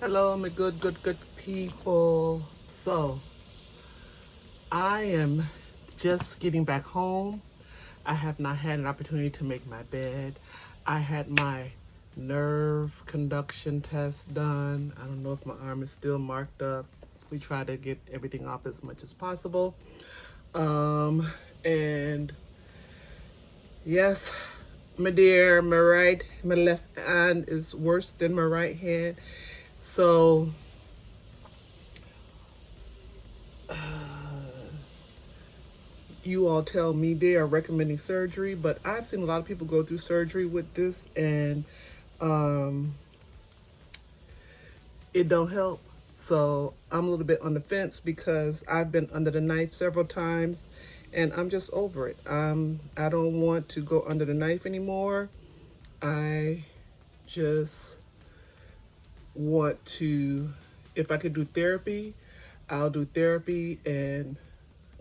Hello, my good people. So, I am just getting back home. I have not had an opportunity to make my bed. I had my nerve conduction test done. I don't know if my arm is still marked up. We try to get everything off as much as possible. And yes, my dear, my left hand is worse than my right hand. So you all tell me they are recommending surgery, but I've seen a lot of people go through surgery with this, and it don't help. So I'm a little bit on the fence because I've been under the knife several times, and I'm just over it. I don't want to go under the knife anymore. I just want to, if I could do therapy, I'll do therapy and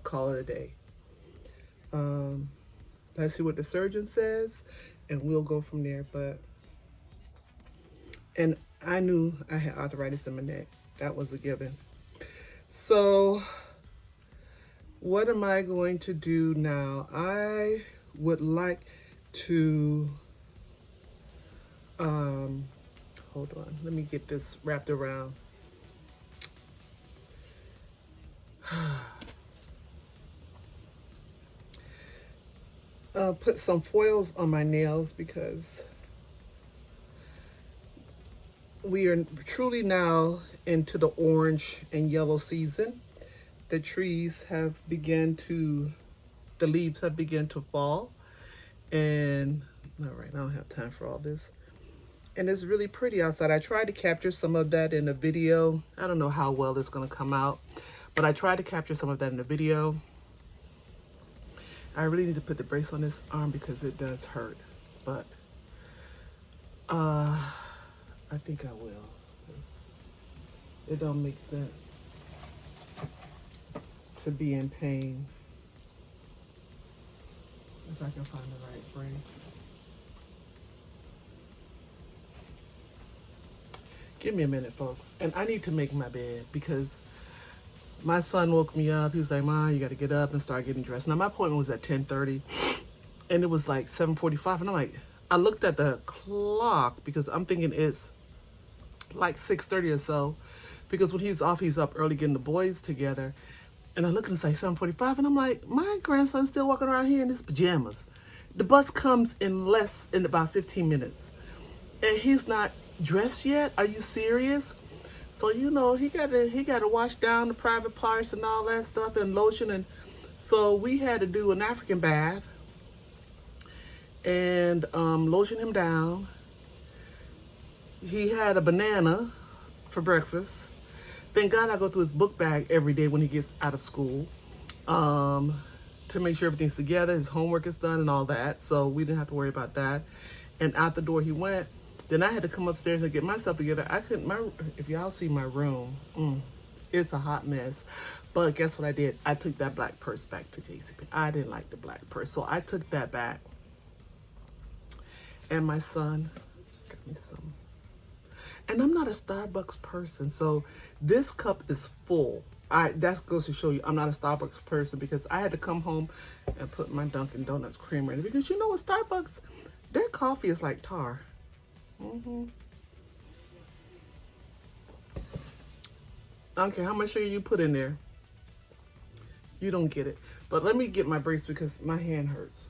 call it a day. Let's see what the surgeon says, and we'll go from there. And I knew I had arthritis in my neck. That was a given. So what am I going to do now? I would like to, hold on, let me get this wrapped around. Put some foils on my nails because we are truly now into the orange and yellow season. The trees have begun to, the leaves have begun to fall. And all right, I don't have time for all this. And it's really pretty outside. I tried to capture some of that in a video. I don't know how well it's gonna come out, but I tried to capture some of that in the video. I really need to put the brace on this arm because it does hurt, but I think I will. It don't make sense to be in pain. If I can find the right brace. Give me a minute, folks. And I need to make my bed because my son woke me up. He was like, "Ma, you got to get up and start getting dressed." Now, my appointment was at 10:30, and it was like 7:45. And I'm like, I looked at the clock because I'm thinking it's like 6:30 or so. Because when he's off, he's up early getting the boys together. And I look and it's like 7:45. And I'm like, my grandson's still walking around here in his pajamas. The bus comes in about 15 minutes. And he's not dressed yet? Are you serious? So, you know, he got to wash down the private parts and all that stuff and lotion. And so we had to do an African bath and lotion him down. He had a banana for breakfast. Thank God I go through his book bag every day when he gets out of school to make sure everything's together, his homework is done and all that. So we didn't have to worry about that. And out the door he went. Then I had to come upstairs and get myself together. I couldn't, if y'all see my room, it's a hot mess. But guess what I did? I took that black purse back to JCP. I didn't like the black purse, so I took that back. And my son got me some. And I'm not a Starbucks person, so this cup is full. That goes to show you I'm not a Starbucks person because I had to come home and put my Dunkin' Donuts creamer in it. Because you know what, Starbucks, their coffee is like tar. Okay, how much sugar you put in there? You don't get it. But let me get my brace because my hand hurts.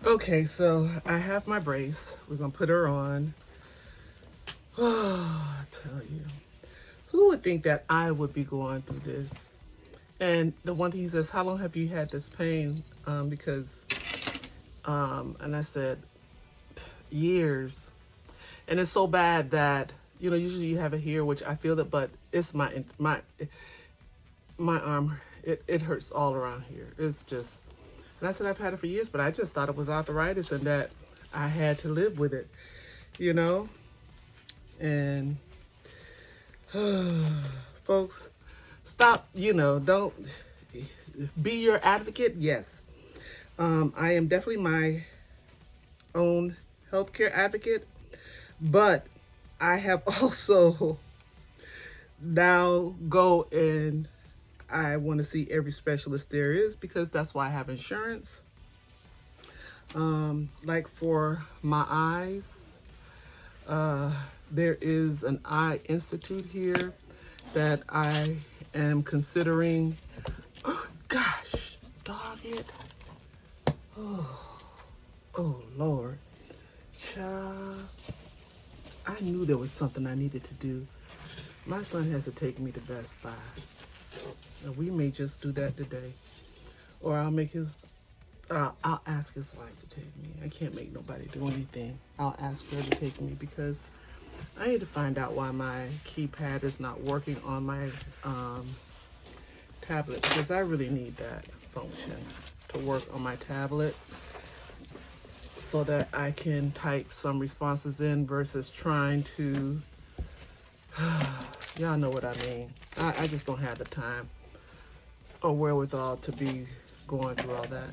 Okay, so I have my brace. We're gonna put her on. Oh, I tell you, who would think that I would be going through this? And the one thing he says, how long have you had this pain? And I said, years. And it's so bad that You know, usually you have it here, which I feel that, but it's my arm. It hurts all around here. It's just, and I said I've had it for years, but I just thought it was arthritis and that I had to live with it, you know? And folks, stop, you know, don't be your advocate. Yes. I am definitely my own healthcare advocate, but I have also now go and I want to see every specialist there is because that's why I have insurance. Like for my eyes, there is an eye institute here that I am considering. Oh, gosh, dog it. Oh Lord. Child. I knew there was something I needed to do. My son has to take me to Best Buy. And we may just do that today. Or I'll ask his wife to take me. I can't make nobody do anything. I'll ask her to take me because I need to find out why my keypad is not working on my tablet, because I really need that function to work on my tablet so that I can type some responses in versus trying to, y'all know what I mean. I just don't have the time or wherewithal to be going through all that.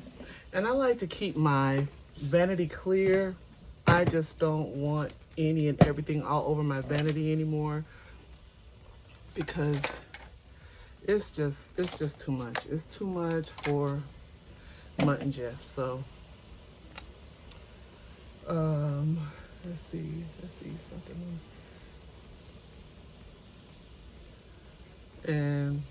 And I like to keep my vanity clear. I just don't want any and everything all over my vanity anymore because it's just too much. It's too much for Mutt and Jeff. So let's see something. And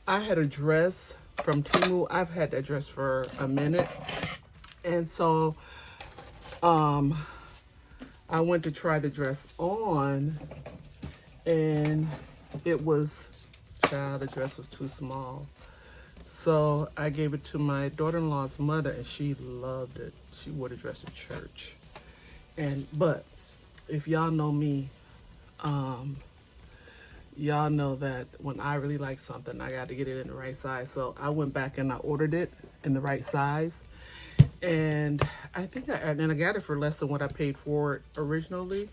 I had a dress from Temu. I've had that dress for a minute. And so I went to try the dress on and it was, child, the dress was too small. So I gave it to my daughter-in-law's mother and she loved it. She wore the dress to church. But if y'all know me, y'all know that when I really like something, I got to get it in the right size. So I went back and I ordered it in the right size. And I think I got it for less than what I paid for it originally.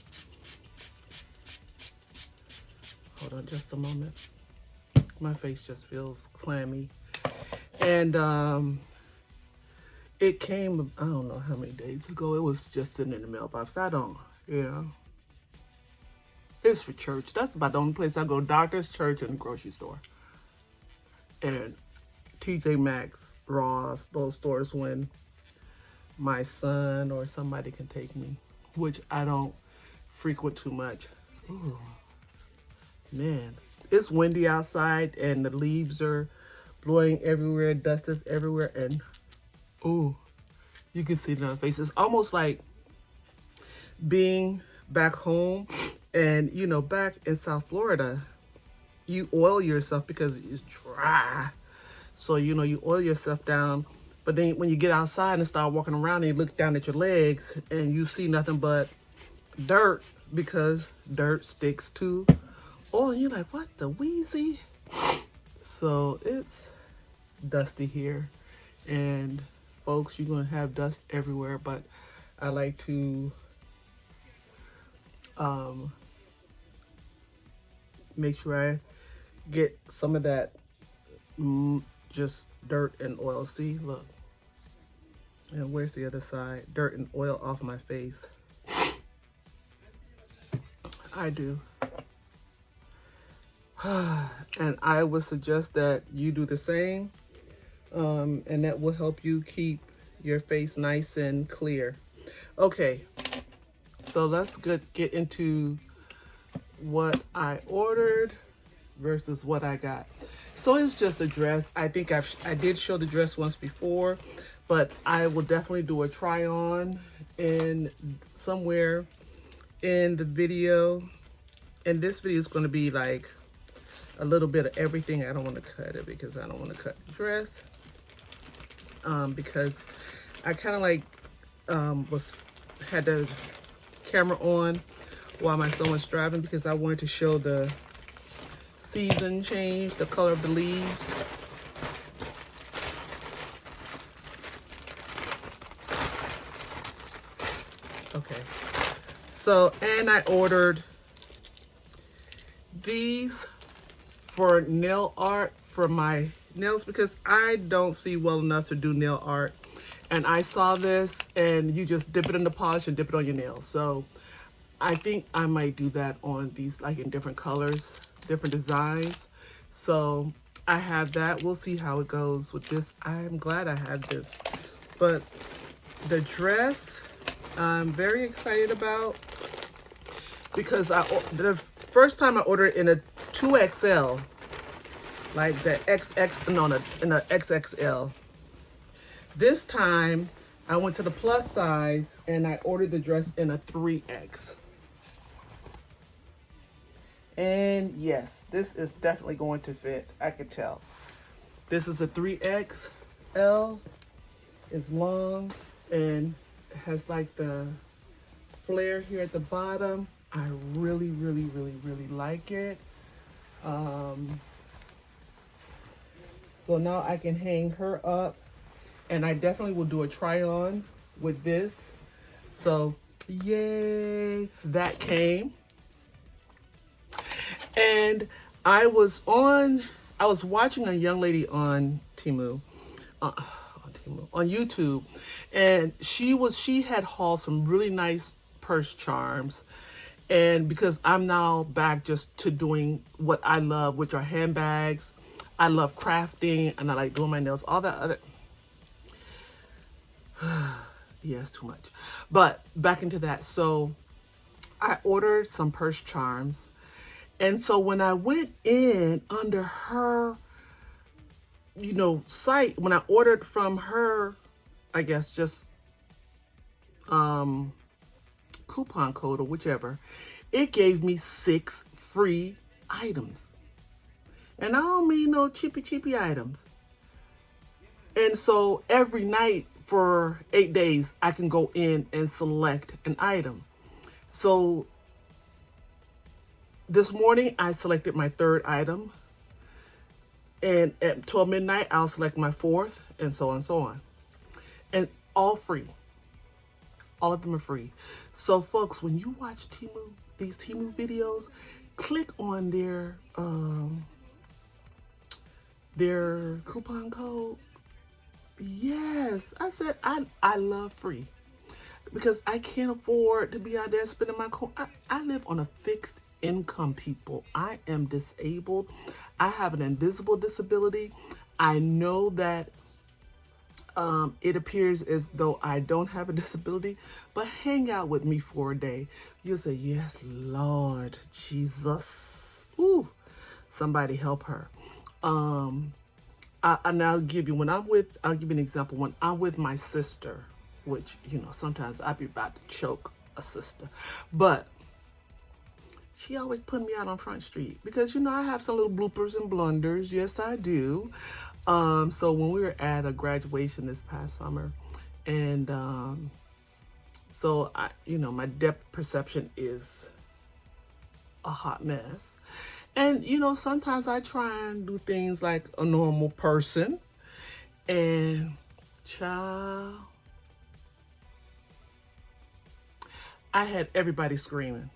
Hold on just a moment. My face just feels clammy. And it came, I don't know how many days ago. It was just sitting in the mailbox. It's for church. That's about the only place I go. Doctor's, church, and grocery store. And TJ Maxx, Ross, those stores when my son or somebody can take me, which I don't frequent too much. Ooh, man, it's windy outside and the leaves are blowing everywhere, dust is everywhere, and ooh, you can see it on my face. It's almost like being back home. And, you know, back in South Florida, you oil yourself because it's dry. So, you know, you oil yourself down. But then when you get outside and start walking around and you look down at your legs and you see nothing but dirt because dirt sticks to oil. And you're like, what the wheezy? So it's dusty here. And, folks, you're going to have dust everywhere. But I like to make sure I get some of that just dirt and oil. See, look. And where's the other side? Dirt and oil off my face. I do. And I would suggest that you do the same. And that will help you keep your face nice and clear. Okay. So let's get into what I ordered versus what I got. So it's just a dress. I think I did show the dress once before, but I will definitely do a try on in somewhere in the video. And this video is going to be like a little bit of everything. I don't want to cut it because I don't want to cut the dress. Because I kind of like had the camera on while my son was driving because I wanted to show the season change, the color of the leaves. Okay, so, and I ordered these for nail art for my nails because I don't see well enough to do nail art. And I saw this, and you just dip it in the polish and dip it on your nails. So I think I might do that on these, like in different colors, different designs. So I have that. We'll see how it goes with this. I'm glad I have this. But the dress, I'm very excited about because the first time I ordered in a 2XL, like the XX, no, in a XXL. This time, I went to the plus size and I ordered the dress in a 3X. And yes, this is definitely going to fit. I could tell. This is a 3XL. It's long and has like the flare here at the bottom. I really, really, really, really like it. So now I can hang her up. And I definitely will do a try on with this. So, yay, that came. And I was watching a young lady on on YouTube. And she had hauled some really nice purse charms. And because I'm now back just to doing what I love, which are handbags. I love crafting and I like doing my nails, all that other. Yes, too much. But back into that. So I ordered some purse charms. And so when I went in under her, site, when I ordered from her, I guess just coupon code or whichever, it gave me 6 free items. And I don't mean no cheapy items. And so every night, for 8 days, I can go in and select an item. So this morning, I selected my 3rd item. And at 12 midnight, I'll select my 4th, and so on and so on. And all free. All of them are free. So folks, when you watch these Temu videos, click on their coupon code. Yes, I said I love free because I can't afford to be out there spending my coin. I live on a fixed income, people. I am disabled. I have an invisible disability. I know that it appears as though I don't have a disability, but hang out with me for a day. You'll say, yes, Lord Jesus. Ooh, somebody help her. And I'll give you an example. When I'm with my sister, which, sometimes I'd be about to choke a sister, but she always put me out on Front Street because, I have some little bloopers and blunders. Yes, I do. So when we were at a graduation this past summer and, so my depth perception is a hot mess. And, sometimes I try and do things like a normal person. And, child, I had everybody screaming.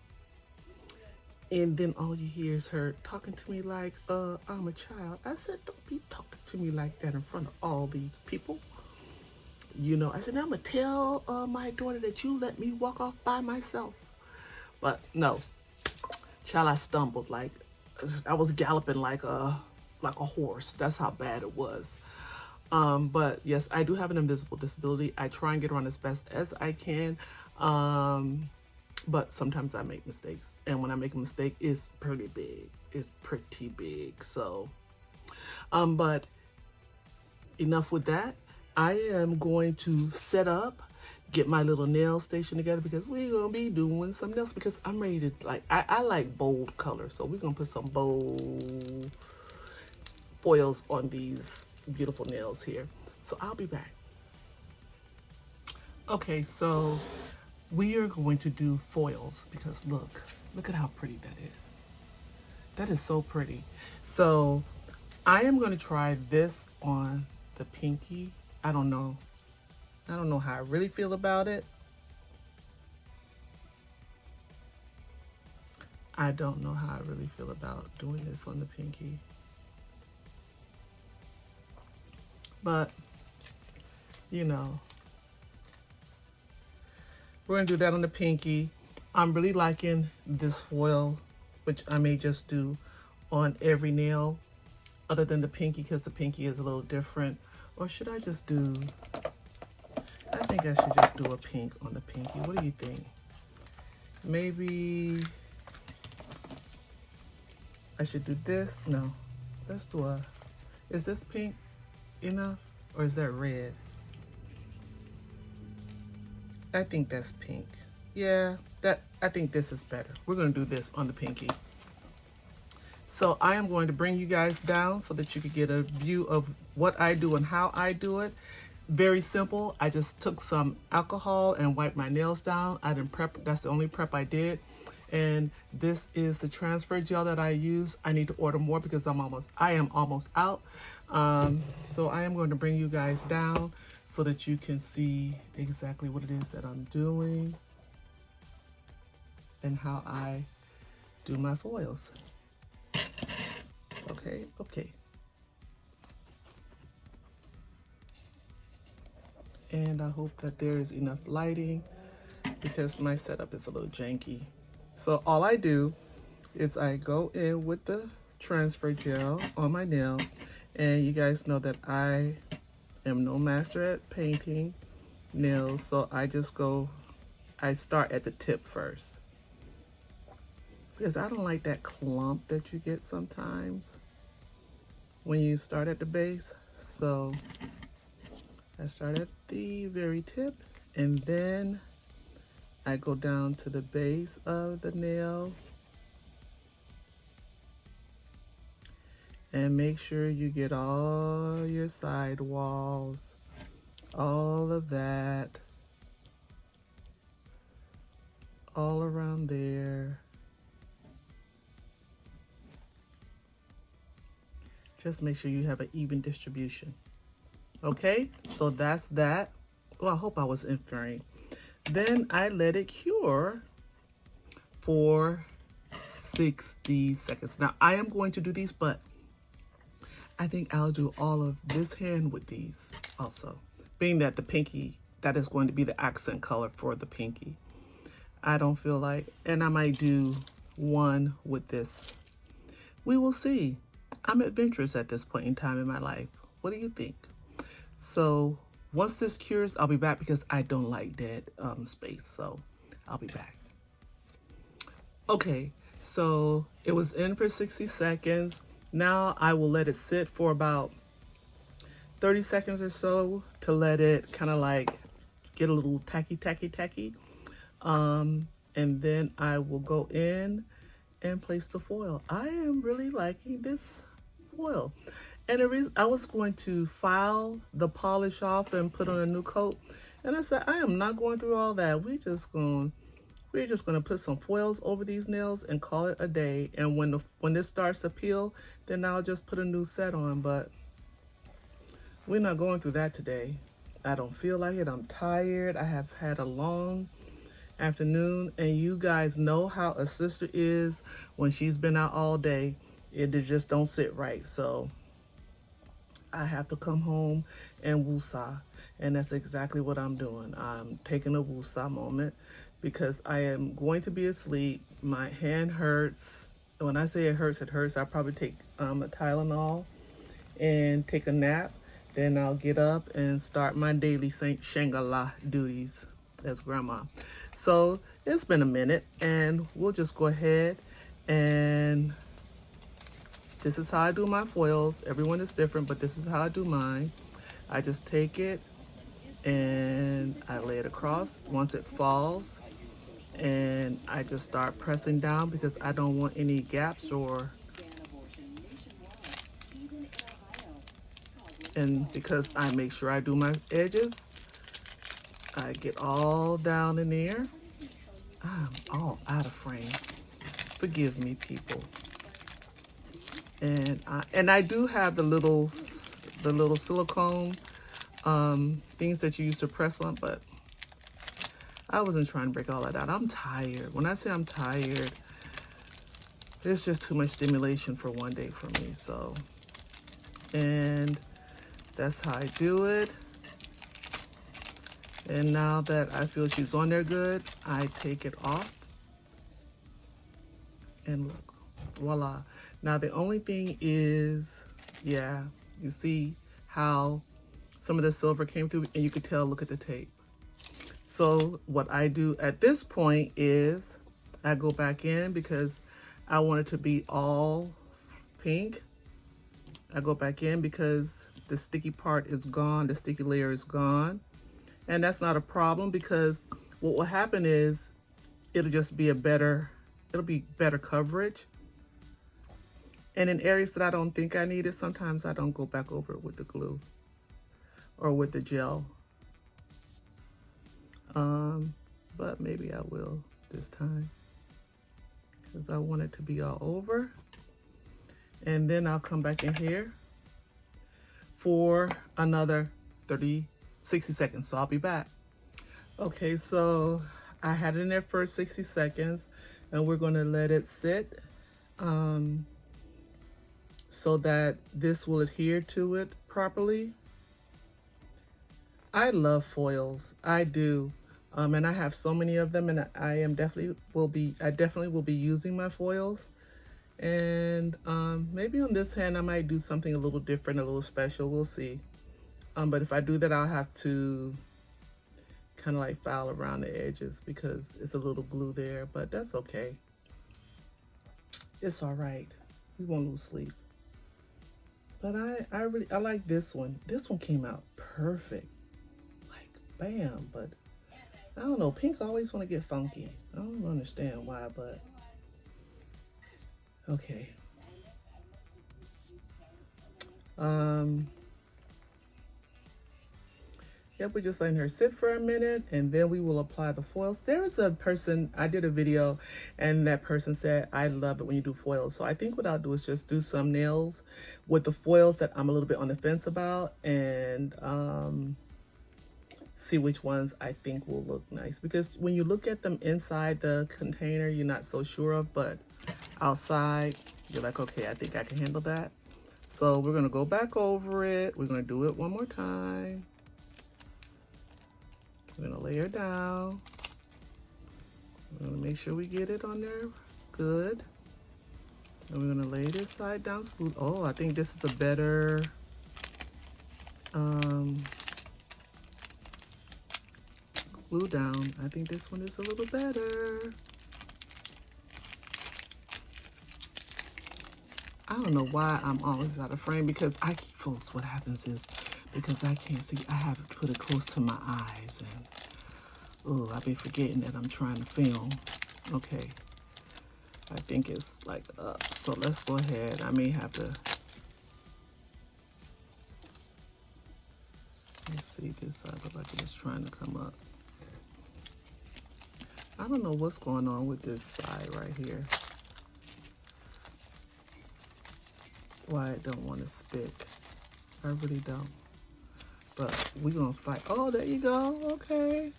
And then all you hear is her talking to me like, I'm a child. I said, don't be talking to me like that in front of all these people. I said, I'm going to tell my daughter that you let me walk off by myself. But no, child, I stumbled like, I was galloping like a horse. That's how bad it was. But yes, I do have an invisible disability. I try and get around as best as I can. But sometimes I make mistakes. And when I make a mistake, it's pretty big. It's pretty big. So, but enough with that. I am going to set up. get my little nail station together because we're gonna be doing something else because I'm ready to like I like bold colors, so we're gonna put some bold foils on these beautiful nails here. So I'll be back. Okay, so we are going to do foils because look at how pretty that is. That is so pretty. So I am going to try this on the pinky. I don't know how I really feel about it. I don't know how I really feel about doing this on the pinky. But, you know, we're gonna do that on the pinky. I'm really liking this foil, which I may just do on every nail other than the pinky because the pinky is a little different. Or should I just do, I think I should just do a pink on the pinky. What do you think? Maybe I should do this. No, let's do a, is this pink enough or is that red? I think that's pink. Yeah, I think this is better. We're gonna do this on the pinky. So I am going to bring you guys down so that you can get a view of what I do and how I do it. Very simple. I just took some alcohol and wiped my nails down. I didn't prep, that's the only prep I did. And this is the transfer gel that I use. I need to order more because I am almost out. So I am going to bring you guys down so that you can see exactly what it is that I'm doing and how I do my foils. Okay. And I hope that there is enough lighting because my setup is a little janky. So all I do is I go in with the transfer gel on my nail, and you guys know that I am no master at painting nails, so I start at the tip first because I don't like that clump that you get sometimes when you start at the base. So I start at the very tip and then I go down to the base of the nail and make sure you get all your side walls, all of that, all around there. Just make sure you have an even distribution. Okay, so that's that. Well, I hope I was in frame. Then I let it cure for 60 seconds. Now I am going to do these, but I think I'll do all of this hand with these also. Being that the pinky, that is going to be the accent color for the pinky. I don't feel like, and I might do one with this. We will see. I'm adventurous at this point in time in my life. What do you think? So once this cures, I'll be back because I don't like dead space. So I'll be back. Okay, so it was in for 60 seconds. Now I will let it sit for about 30 seconds or so to let it kind of like get a little tacky. And then I will go in and place the foil. I am really liking this foil. And the reason I was going to file the polish off and put on a new coat, and I said I am not going through all that. We're just going to put some foils over these nails and call it a day. And when this starts to peel, then I'll just put a new set on. But we're not going through that today. I don't feel like it. I'm tired. I have had a long afternoon, and you guys know how a sister is when she's been out all day. It just don't sit right. So I have to come home and woosah, and that's exactly what I'm doing. I'm taking a woosah moment because I am going to be asleep. My hand hurts. When I say it hurts, it hurts. I'll probably take a Tylenol and take a nap. Then I'll get up and start my daily Shangri-La duties as grandma. So it's been a minute, and we'll just go ahead and this is how I do my foils. Everyone is different, but this is how I do mine. I just take it and I lay it across once it falls, and I just start pressing down because I don't want any gaps and because I make sure I do my edges, I get all down in there. I'm all out of frame. Forgive me, people. And I do have the little silicone things that you use to press on, but I wasn't trying to break all that out. I'm tired. When I say I'm tired, there's just too much stimulation for one day for me. So, and that's how I do it. And now that I feel she's on there good, I take it off. And look, voila. Now the only thing is, yeah, you see how some of the silver came through, and you could tell, look at the tape. So what I do at this point is I go back in because I want it to be all pink. I go back in because the sticky part is gone, the sticky layer is gone. And that's not a problem because what will happen is it'll just be better coverage. And in areas that I don't think I need it, sometimes I don't go back over it with the glue or with the gel. But maybe I will this time because I want it to be all over. And then I'll come back in here for another 60 seconds. So I'll be back. Okay, so I had it in there for 60 seconds and we're gonna let it sit so that this will adhere to it properly. I love foils, I do. And I have so many of them, and I definitely will be using my foils. And maybe on this hand I might do something a little different, a little special, we'll see. But if I do that, I'll have to kind of like file around the edges because it's a little glue there, but that's okay. It's all right. We won't lose sleep. But I like this one. This one came out perfect. Like, bam. But I don't know, pinks always want to get funky. I don't understand why, but okay. Yep, we're just letting her sit for a minute and then we will apply the foils. There is a person, I did a video and that person said, I love it when you do foils. So I think what I'll do is just do some nails with the foils that I'm a little bit on the fence about and see which ones I think will look nice. Because when you look at them inside the container, you're not so sure of, but outside, you're like, okay, I think I can handle that. So we're gonna go back over it. We're gonna do it one more time. We're gonna lay her down. We're gonna make sure we get it on there good. And we're gonna lay this side down smooth. Oh, I think this is a better glue down. I think this one is a little better. I don't know why I'm always out of frame because folks, what happens is because I can't see, I have to put it close to my eyes and oh, I'll be forgetting that I'm trying to film. Okay, I think it's like up. So let's go ahead. I may have to, let's see, this side look like it's trying to come up. I don't know what's going on with this side right here. Why it don't want to stick. I really don't. But we're gonna fight. Oh, there you go. Okay.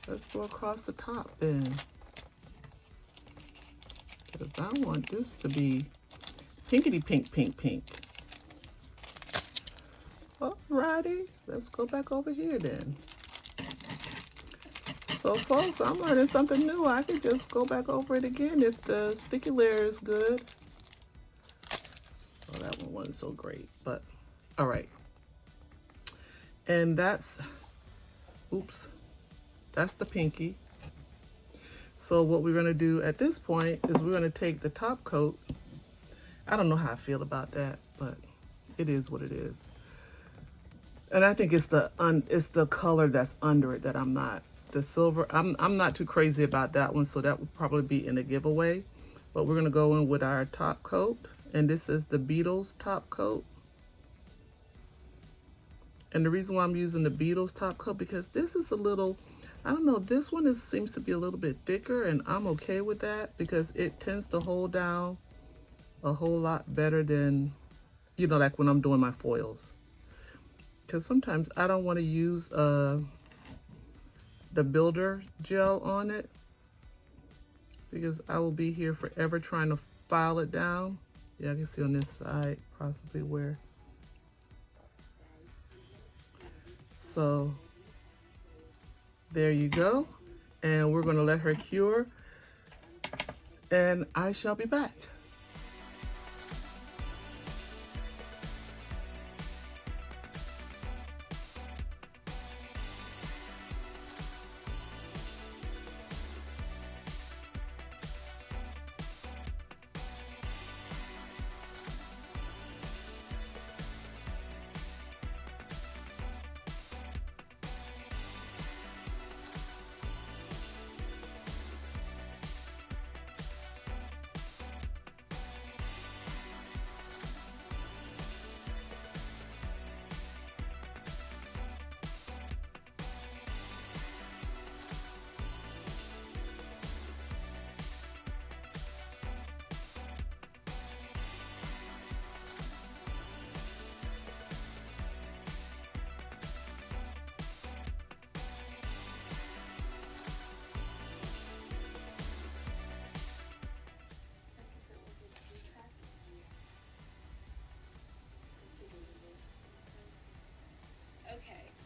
Let's go across the top then. Because I want this to be pinkety pink, pink, pink. Alrighty. Let's go back over here then. So folks, I'm learning something new. I could just go back over it again if the sticky layer is good. Oh, that one wasn't so great, but all right. And that's, oops, that's the pinky. So what we're gonna do at this point is we're gonna take the top coat. I don't know how I feel about that, but it is what it is. And I think it's the color that's under it that I'm not. The silver, I'm not too crazy about that one, so that would probably be in a giveaway. But we're gonna go in with our top coat, and this is the Beatles top coat. And the reason why I'm using the Beatles top coat, because this is a little, I don't know, this one seems to be a little bit thicker, and I'm okay with that because it tends to hold down a whole lot better than, you know, like when I'm doing my foils. Because sometimes I don't want to use the builder gel on it, because I will be here forever trying to file it down. Yeah, I can see on this side possibly where. So there you go. And we're going to let her cure, and I shall be back.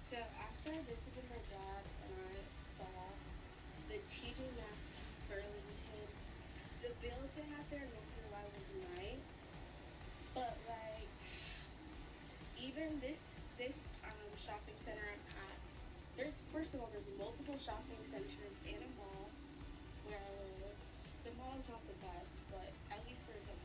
So after I visited my dad and I saw the TJ Maxx Burlington, the bills they had there, not gonna lie, was nice. But like, even this shopping center I'm at, there's first of all there's multiple shopping centers and a mall where I live. The mall is not the best, but at least there's a